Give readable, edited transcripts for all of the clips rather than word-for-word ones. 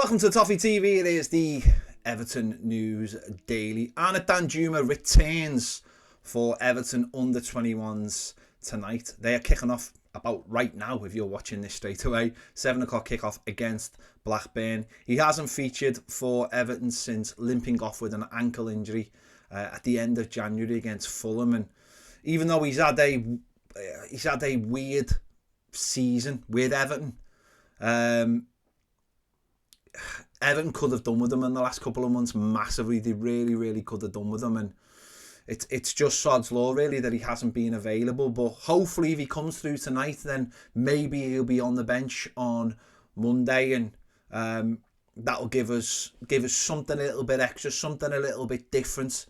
Welcome to Toffee TV. It is the Everton News Daily. And Danjuma returns for Everton under 21s tonight. They are kicking off about right now, if you're watching this straight away. 7 o'clock kickoff against Blackburn. He hasn't featured for Everton since limping off with an ankle injury at the end of January against Fulham. And even though he's had a weird season with Everton, Everton could have done with him in the last couple of months massively. They really could have done with him, and it's just sod's law really that he hasn't been available. But hopefully if he comes through tonight, then maybe he'll be on the bench on Monday, and that'll give us something a little bit extra, something a little bit different.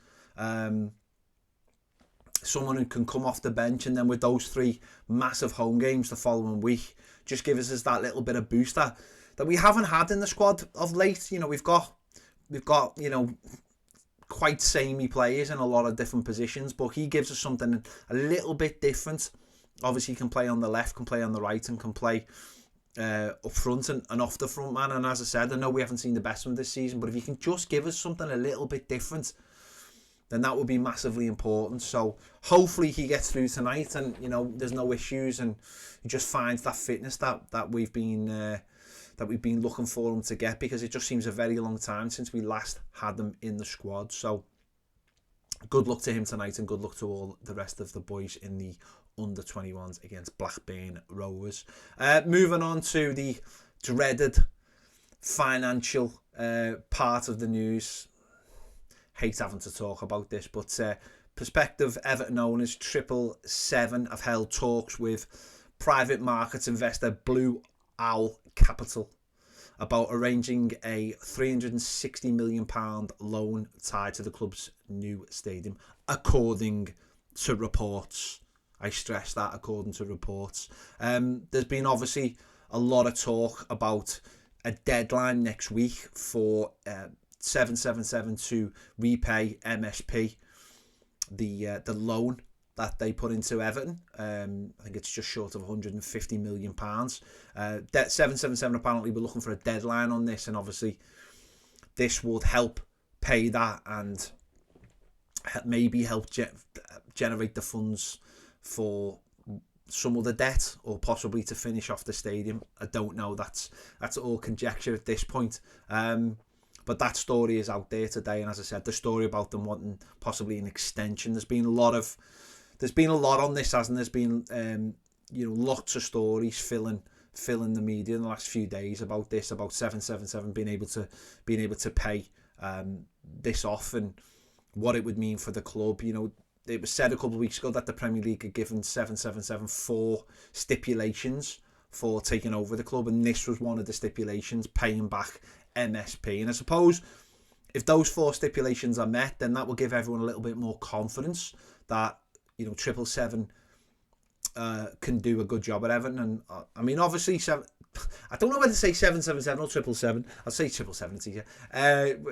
Someone who can come off the bench, and then with those 3 massive home games the following week, just give us that little bit of booster that we haven't had in the squad of late. You know, we've got quite samey players in a lot of different positions, but he gives us something a little bit different. Obviously, he can play on the left, can play on the right, and can play up front and off the front, man. And as I said, I know we haven't seen the best of him this season, but if he can just give us something a little bit different, then that would be massively important. So hopefully he gets through tonight, and there's no issues, and he just finds that fitness that we've been looking for him to get, because it just seems a very long time since we last had them in the squad. So good luck to him tonight, and good luck to all the rest of the boys in the under 21s against Blackburn Rovers. Moving on to the dreaded financial part of the news. Hate having to talk about this, but prospective Everton owners 777 have held talks with private markets investor Blue Owl Capital about arranging a £360 million loan tied to the club's new stadium, according to reports. I stress that, according to reports. There's been obviously a lot of talk about a deadline next week for 777 to repay MSP the loan that they put into Everton. I think it's just short of £150 million. That 777 apparently were looking for a deadline on this, and obviously this would help pay that and maybe help generate the funds for some of the debt, or possibly to finish off the stadium. I don't know. That's all conjecture at this point. But that story is out there today, and as I said, the story about them wanting possibly an extension. There's been a lot on this, hasn't there? There's been lots of stories filling the media in the last few days about this, about 777 being able to pay this off, and what it would mean for the club. It was said a couple of weeks ago that the Premier League had given 777 4 stipulations for taking over the club, and this was one of the stipulations, paying back MSP. And I suppose if those 4 stipulations are met, then that will give everyone a little bit more confidence that 777 can do a good job at Everton. And I mean, obviously, I don't know whether to say 777 or 777. I'll say 777, it's easier.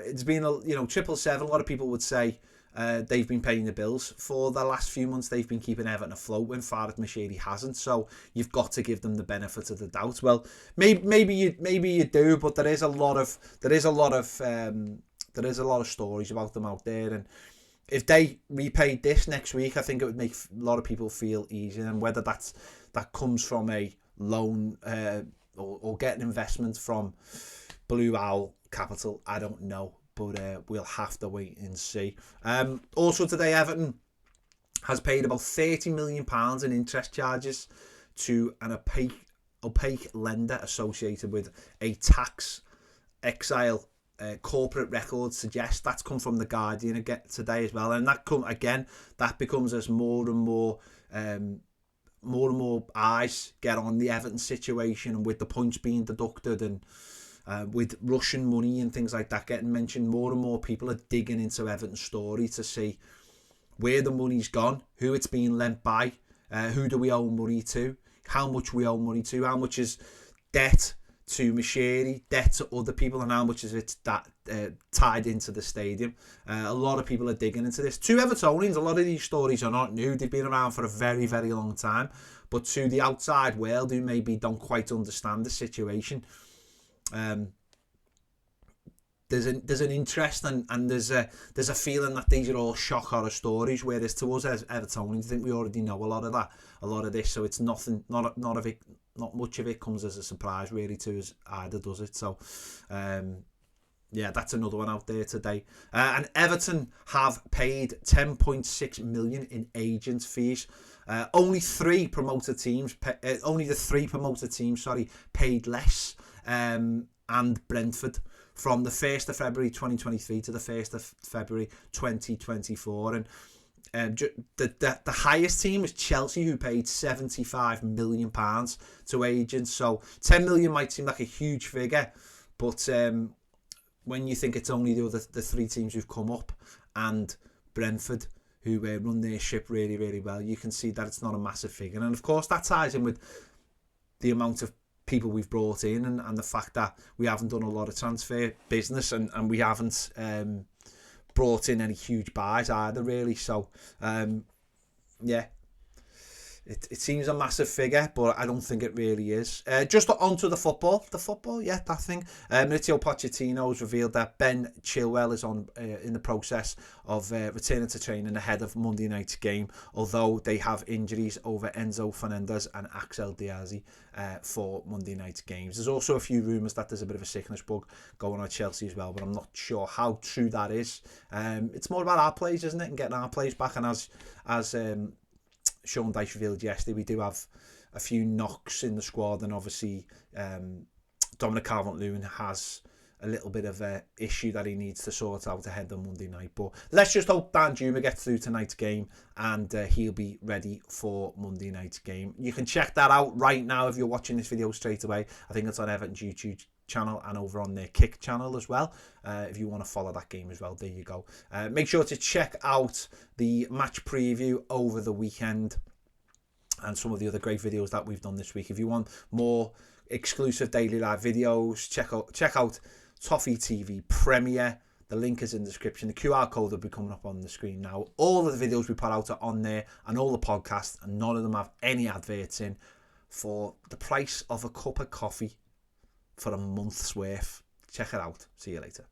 It's been 777. A lot of people would say they've been paying the bills for the last few months. They've been keeping Everton afloat when Farhad Moshiri hasn't. So you've got to give them the benefit of the doubt. Well, maybe you do, but there is a lot of stories about them out there, and if they repaid this next week, I think it would make a lot of people feel easier. And whether that comes from a loan or getting investment from Blue Owl Capital, I don't know. But we'll have to wait and see. Also today, Everton has paid about £30 million in interest charges to an opaque lender associated with a tax exile. Corporate records suggest that's come from The Guardian again today as well, and that becomes as more and more eyes get on the Everton situation, and with the points being deducted, and with Russian money and things like that getting mentioned, more and more people are digging into Everton's story to see where the money's gone, who it's being lent by, who do we owe money to, how much we owe money to, how much is debt to Moshiri, debt to other people, and how much is it tied into the stadium. A lot of people are digging into this. To Evertonians, a lot of these stories are not new. They've been around for a very, very long time. But to the outside world, who maybe don't quite understand the situation, there's an interest and there's a feeling that these are all shock horror stories, whereas to us as Evertonians, I think we already know a lot of this, so it's nothing, not much of it comes as a surprise really to us either, does it? So yeah, that's another one out there today. And Everton have paid 10.6 million in agent fees. Only the three promoted teams, paid less. And Brentford from the 1st of February 2023 to the 1st of February 2024. And the highest team was Chelsea, who paid £75 million to agents. So 10 million might seem like a huge figure, but when you think it's only the three teams who've come up and Brentford, who run their ship really, really well, you can see that it's not a massive figure. And of course, that ties in with the amount of people we've brought in and the fact that we haven't done a lot of transfer business and we haven't brought in any huge buys either, really. So, yeah. It seems a massive figure, but I don't think it really is. Just onto the football. Yeah, that thing. Mathew Pochettino has revealed that Ben Chilwell is in the process of returning to training ahead of Monday night's game, although they have injuries over Enzo Fernandez and Axel Diazy for Monday night's games. There's also a few rumours that there's a bit of a sickness bug going on at Chelsea as well, but I'm not sure how true that is. It's more about our players, isn't it, and getting our players back. And as Sean Dyche revealed yesterday, we do have a few knocks in the squad, and obviously Dominic Calvert-Lewin has a little bit of a issue that he needs to sort out ahead of Monday night. But let's just hope Danjuma gets through tonight's game and he'll be ready for Monday night's game. You can check that out right now if you're watching this video straight away. I think it's on Everton's YouTube channel and over on their Kick channel as well. If you want to follow that game as well, there you go. Make sure to check out the match preview over the weekend and some of the other great videos that we've done this week. If you want more exclusive daily live videos, check out Toffee TV Premier. The link is in the description. The QR code will be coming up on the screen now. All of the videos we put out are on there, and all the podcasts, and none of them have any adverts in, for the price of a cup of coffee for a month's worth. Check it out. See you later.